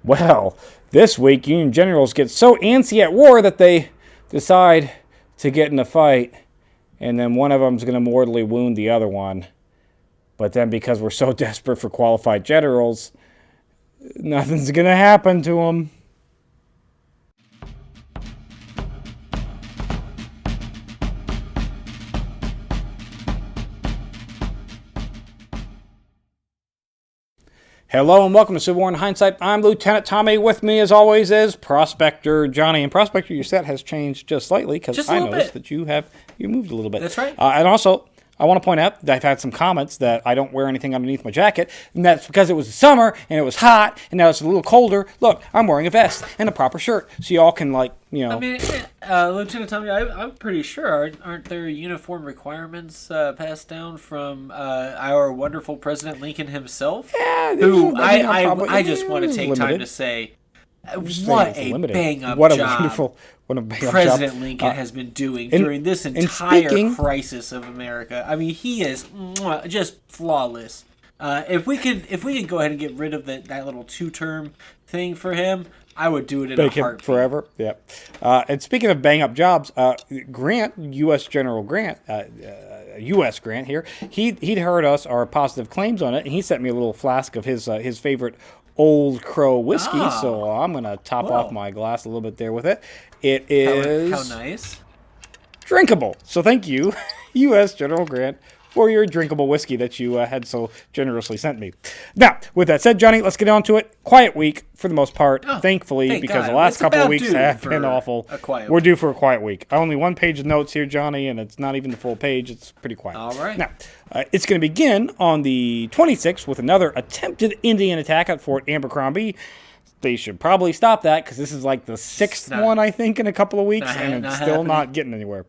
Well, this week, Union generals get so antsy at war that they decide to get in a fight, and then one of them's going to mortally wound the other one. But then because we're so desperate for qualified generals, nothing's going to happen to them. Hello and welcome to Civil War in Hindsight. I'm Lieutenant Tommy. With me, as always, is Prospector Johnny. And Prospector, your set has changed just slightly because I noticed that you moved a little bit. That's right. And also, I want to point out that I've had some comments that I don't wear anything underneath my jacket, and that's because it was summer and it was hot, and now it's a little colder. Look, I'm wearing a vest and a proper shirt, so y'all can I mean, Lieutenant Tommy, I'm pretty sure aren't there uniform requirements passed down from our wonderful President Lincoln himself? Yeah, who I just want to take time to say, what a bang-up job President Lincoln has been doing during this entire crisis of America. I mean, he is just flawless. If we could go ahead and get rid of that little 2-term thing for him, I would do it in a heartbeat. Forever. Yeah. And speaking of bang up jobs, Grant, U.S. General Grant, U.S. Grant here, he'd heard our positive claims on it, and he sent me a little flask of his favorite Old Crow whiskey. So I'm gonna top off my glass a little bit there with it. It is how nice, drinkable. So thank you, U.S. General Grant, for your drinkable whiskey that you had so generously sent me. Now, with that said, Johnny, let's get on to it. Quiet week for the most part, thankfully, because the last couple of weeks have been awful. We're due for a quiet week. Only one page of notes here, Johnny, and it's not even the full page. It's pretty quiet. All right. Now, it's going to begin on the 26th with another attempted Indian attack at Fort Abercrombie. They should probably stop that because this is like the sixth one, I think, in a couple of weeks, and it's still not getting anywhere.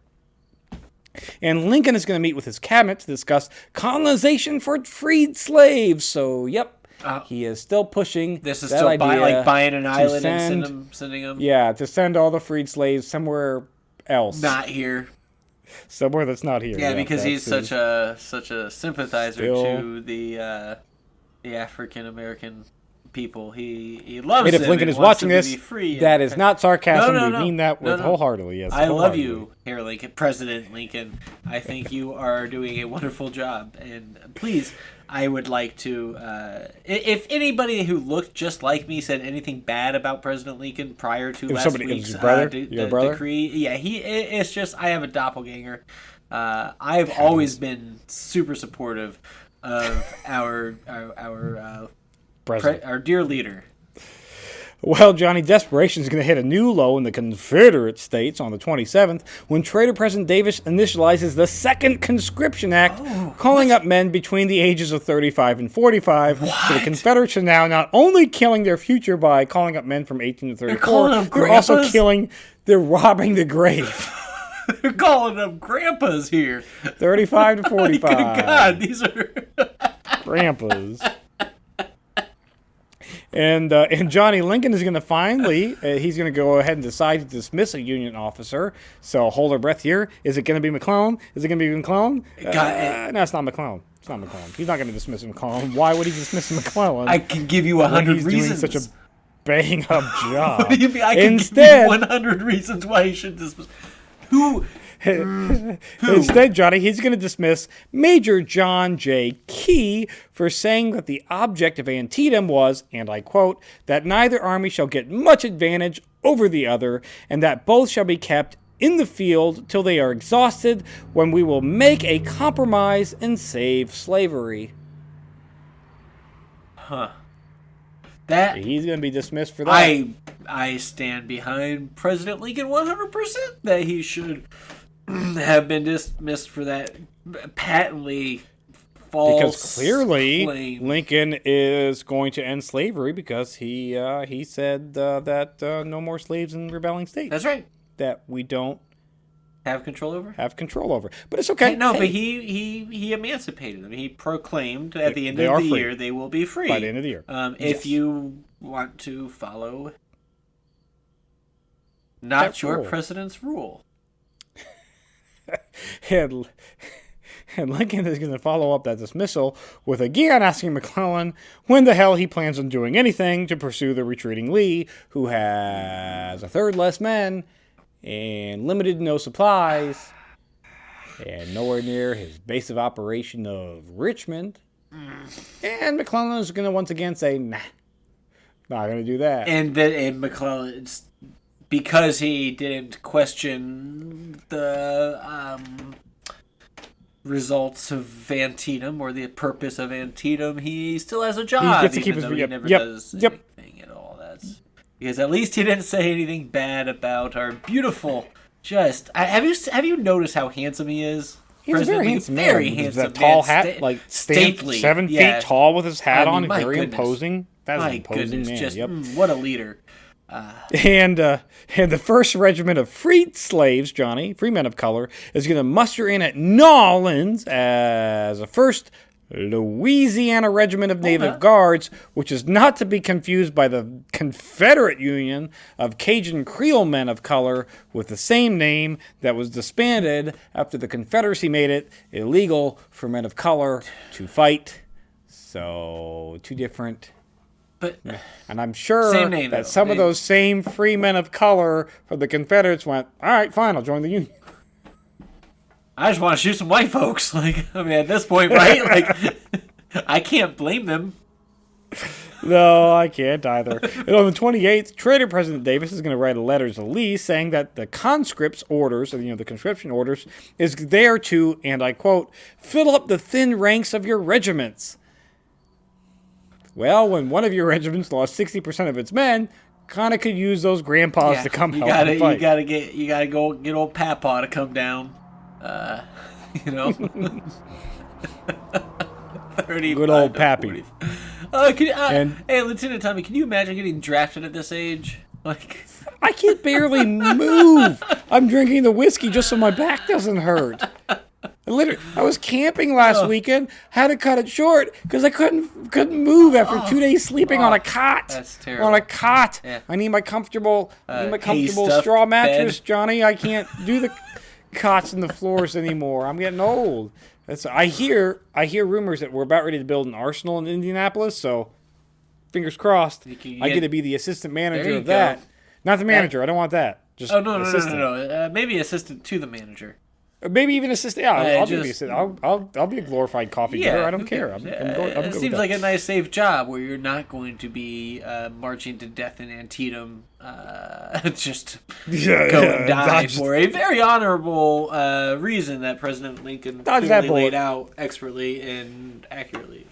And Lincoln is going to meet with his cabinet to discuss colonization for freed slaves. So, yep, he is still pushing this is that still idea buying an island and sending them. Yeah, to send all the freed slaves somewhere else. Not here. Somewhere that's not here. Yeah, because he's such a sympathizer to the African American people. He loves them. If Lincoln is watching this, that is not sarcasm. No. We mean that wholeheartedly. Yes, I love you, here, Lincoln, President Lincoln. I think you are doing a wonderful job. And please, I would like to, if anybody who looked just like me said anything bad about President Lincoln prior to last week's decree, it's just I have a doppelganger. I've always been super supportive of our dear leader. Well, Johnny, desperation is going to hit a new low in the Confederate States on the 27th when Traitor President Davis initializes the Second Conscription Act, calling up men between the ages of 35 and 45. So the Confederates are now not only killing their future by calling up men from 18 to 34, they're also they're robbing the grave. They're calling them grandpas here. 35 to 45. Good God, these are grandpas. And Johnny Lincoln is going to finally, he's going to go ahead and decide to dismiss a Union officer. So hold our breath here. Is it going to be McClellan? Is it going to be McClellan? No, it's not McClellan. It's not McClellan. He's not going to dismiss McClellan. Why would he dismiss McClellan? I can give you 100 reasons. He's doing such a bang-up job. What do you mean? I can give you 100 reasons why he should dismiss. Who? Instead, Johnny, he's going to dismiss Major John J. Key for saying that the object of Antietam was, and I quote, that neither army shall get much advantage over the other, and that both shall be kept in the field till they are exhausted, when we will make a compromise and save slavery. That he's going to be dismissed for that. I stand behind President Lincoln 100% that he should have been dismissed for that patently false because clearly claim. Lincoln is going to end slavery because he said that no more slaves in rebelling states. That's right. That we don't have control over. But it's okay. But he emancipated them. He proclaimed at the end of the year they will be free. By the end of the year. If you want to follow not your president's rule. And Lincoln is going to follow up that dismissal with again asking McClellan when the hell he plans on doing anything to pursue the retreating Lee, who has a third less men and limited to no supplies and nowhere near his base of operation of Richmond. And McClellan is going to once again say, nah, not going to do that. And McClellan, because he didn't question the results of Antietam or the purpose of Antietam, he still has a job. He gets to keep even his though he never does anything at all. That's because at least he didn't say anything bad about our beautiful. Have you noticed how handsome he is? He's a very handsome man. Very handsome. That tall man. hat, like stately, 7 feet tall with his hat on, my very goodness. imposing. That's an imposing man. Just yep. What a leader. And the first regiment of freed slaves, Johnny, free men of color, is going to muster in at New Orleans as a first Louisiana Regiment of Native Guards, which is not to be confused by the Confederate Union of Cajun Creole men of color with the same name that was disbanded after the Confederacy made it illegal for men of color to fight. So, two different... And I'm sure that some of those same free men of color from the Confederates went, all right, fine, I'll join the Union. I just want to shoot some white folks. At this point, right? I can't blame them. No, I can't either. And on the 28th, Traitor President Davis is going to write a letter to Lee saying that the conscripts orders, the conscription orders, is there to, and I quote, fill up the thin ranks of your regiments. Well, when one of your regiments lost 60% of its men, kind of could use those grandpas to come help and fight. You gotta go get old Papa to come down. 30. Good old Pappy. Hey, Lieutenant Tommy, can you imagine getting drafted at this age? I can barely move. I'm drinking the whiskey just so my back doesn't hurt. I was camping last weekend, had to cut it short because I couldn't move after 2 days sleeping on a cot. That's terrible. On a cot. Yeah. I need my comfortable straw mattress, bed. Johnny. I can't do the cots and the floors anymore. I'm getting old. I hear rumors that we're about ready to build an arsenal in Indianapolis, so fingers crossed. I get to be the assistant manager of that. Not the manager. I don't want that. Just assistant. No. Maybe assistant to the manager. Maybe even assistant. Yeah, I'll be the assistant. I'll be a glorified coffee getter. I don't care. I'm it seems like a nice, safe job where you're not going to be marching to death in Antietam, just go and die for a very honorable reason that President Lincoln clearly laid out expertly and accurately.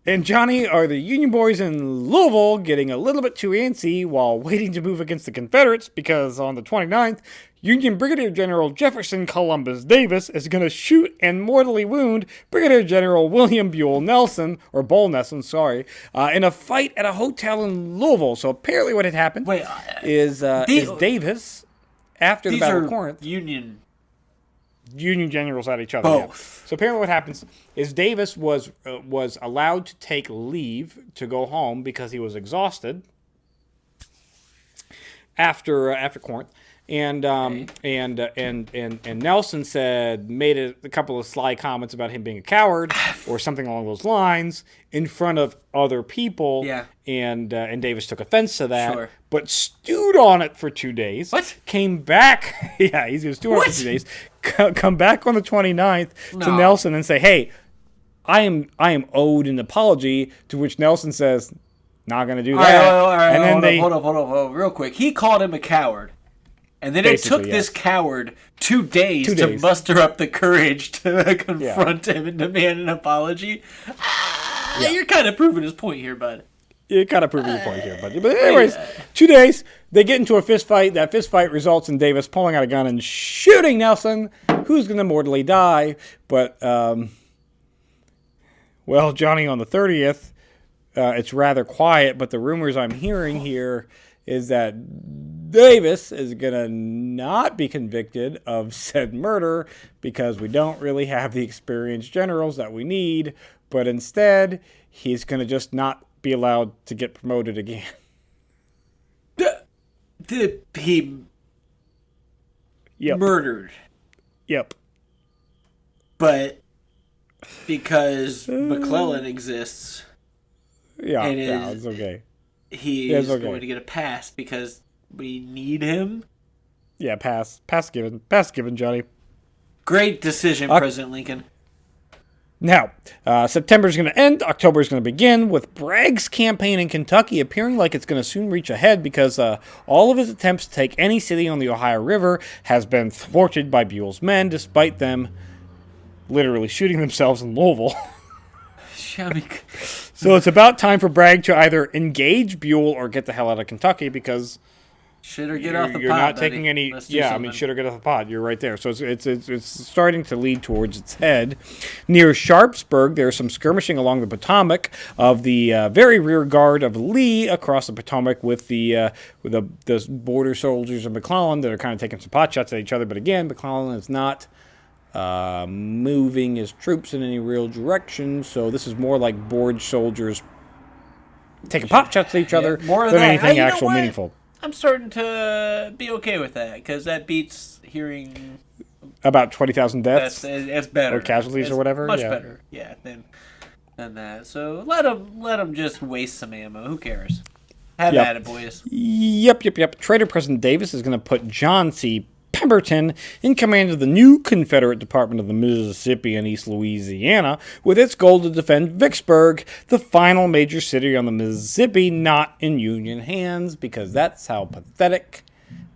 And Johnny, are the Union boys in Louisville getting a little bit too antsy while waiting to move against the Confederates because on the 29th, Union Brigadier General Jefferson Columbus Davis is going to shoot and mortally wound Brigadier General William Buell Nelson, in a fight at a hotel in Louisville. So apparently what had happened is Davis, after the Battle of Corinth... Union generals at each other. Both. Yeah. So apparently what happens is Davis was allowed to take leave to go home because he was exhausted after Corinth. And Nelson made a couple of sly comments about him being a coward or something along those lines in front of other people. Yeah. And Davis took offense to that. Sure. But stewed on it for 2 days. What? Came back. Yeah, he's going to stew on it for 2 days. Come back on the 29th to Nelson and say, hey, I am owed an apology, to which Nelson says, not going to do that. All right, hold up, real quick. He called him a coward. And then it took this coward 2 days to muster up the courage to confront him and demand an apology. You're kind of proving his point here, bud. You're kind of proving your point here, bud. But anyways, 2 days, they get into a fist fight. That fist fight results in Davis pulling out a gun and shooting Nelson, who's going to mortally die. But, Johnny, on the 30th, it's rather quiet, but the rumors I'm hearing here is that Davis is going to not be convicted of said murder because we don't really have the experienced generals that we need, but instead he's going to just not be allowed to get promoted again. He murdered. Yep. But because McClellan exists. Yeah, And it's okay. He is going to get a pass because we need him. Yeah, pass given, Johnny. Great decision, President Lincoln. Now, September is going to end. October is going to begin with Bragg's campaign in Kentucky appearing like it's going to soon reach a head because all of his attempts to take any city on the Ohio River has been thwarted by Buell's men, despite them literally shooting themselves in Louisville. So it's about time for Bragg to either engage Buell or get the hell out of Kentucky because shit or get off the pod. You're not taking any. Yeah, I mean, shit or get off the pod. You're right there. So it's starting to lead towards its head. Near Sharpsburg, there's some skirmishing along the Potomac of the very rear guard of Lee across the Potomac with the border soldiers of McClellan that are kind of taking some pot shots at each other. But again, McClellan is not moving his troops in any real direction. So this is more like bored soldiers taking pot shots at each other than anything actual meaningful. I'm starting to be okay with that because that beats hearing about 20,000 deaths. It's better, or casualties or whatever. Much better, than that. So let them just waste some ammo. Who cares? Have at it, boys. Yep. Traitor President Davis is going to put John C. Pemberton in command of the new Confederate Department of the Mississippi and East Louisiana, with its goal to defend Vicksburg, the final major city on the Mississippi not in Union hands, because that's how pathetic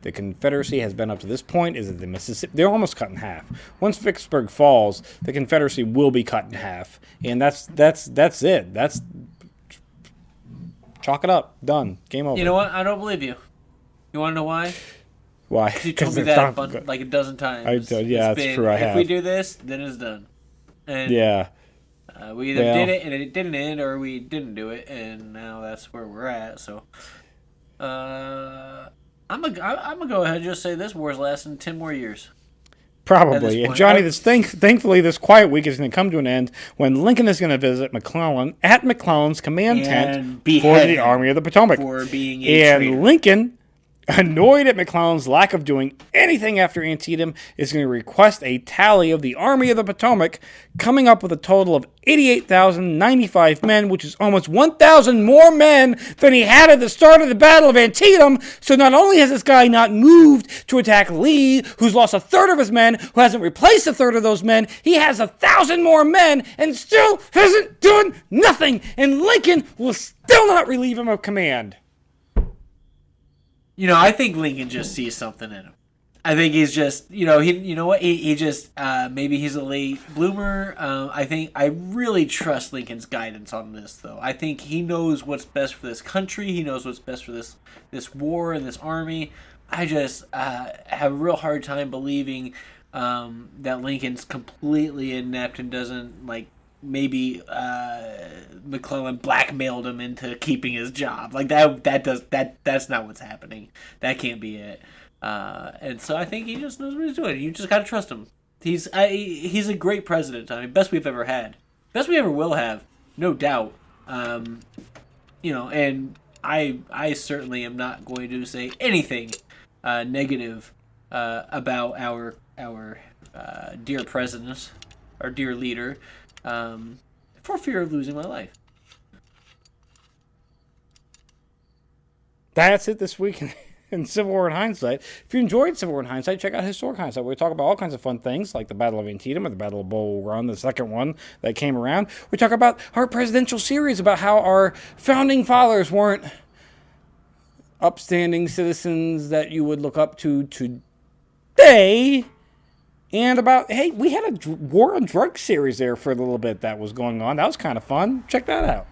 the Confederacy has been up to this point. Is that the Mississippi? They're almost cut in half. Once Vicksburg falls, the Confederacy will be cut in half, and that's it. That's chalk it up. Done. Game over. You know what? I don't believe you. You want to know why? Why? Because you told me that like a dozen times. That's true. I have. If we do this, then it's done. And we either did it and it didn't end, or we didn't do it, and now that's where we're at. So, I'm gonna go ahead and just say this war's lasting 10 more years. Probably. And Johnny, thankfully, this quiet week is going to come to an end when Lincoln is going to visit McClellan at McClellan's command tent for the Army of the Potomac. For being a traitor. Lincoln, annoyed at McClellan's lack of doing anything after Antietam, is going to request a tally of the Army of the Potomac, coming up with a total of 88,095 men, which is almost 1,000 more men than he had at the start of the Battle of Antietam. So not only has this guy not moved to attack Lee, who's lost a third of his men, who hasn't replaced a third of those men, he has 1,000 more men and still hasn't done nothing. And Lincoln will still not relieve him of command. I think Lincoln just sees something in him. I think he's just, he just, maybe he's a late bloomer. I really trust Lincoln's guidance on this, though. I think he knows what's best for this country. He knows what's best for this war and this army. I just have a real hard time believing that Lincoln's completely inept and doesn't, maybe McClellan blackmailed him into keeping his job. That's not what's happening. That can't be it. And so I think he just knows what he's doing. You just gotta trust him. He's a great president. I mean, best we've ever had, best we ever will have, no doubt. And I certainly am not going to say anything negative about our dear president, our dear leader. For fear of losing my life. That's it this week in Civil War in Hindsight. If you enjoyed Civil War in Hindsight, check out Historic Hindsight, where we talk about all kinds of fun things, like the Battle of Antietam or the Battle of Bull Run, the second one that came around. We talk about our presidential series, about how our founding fathers weren't upstanding citizens that you would look up to today. And about, hey, we had a war on drugs series there for a little bit that was going on. That was kind of fun. Check that out.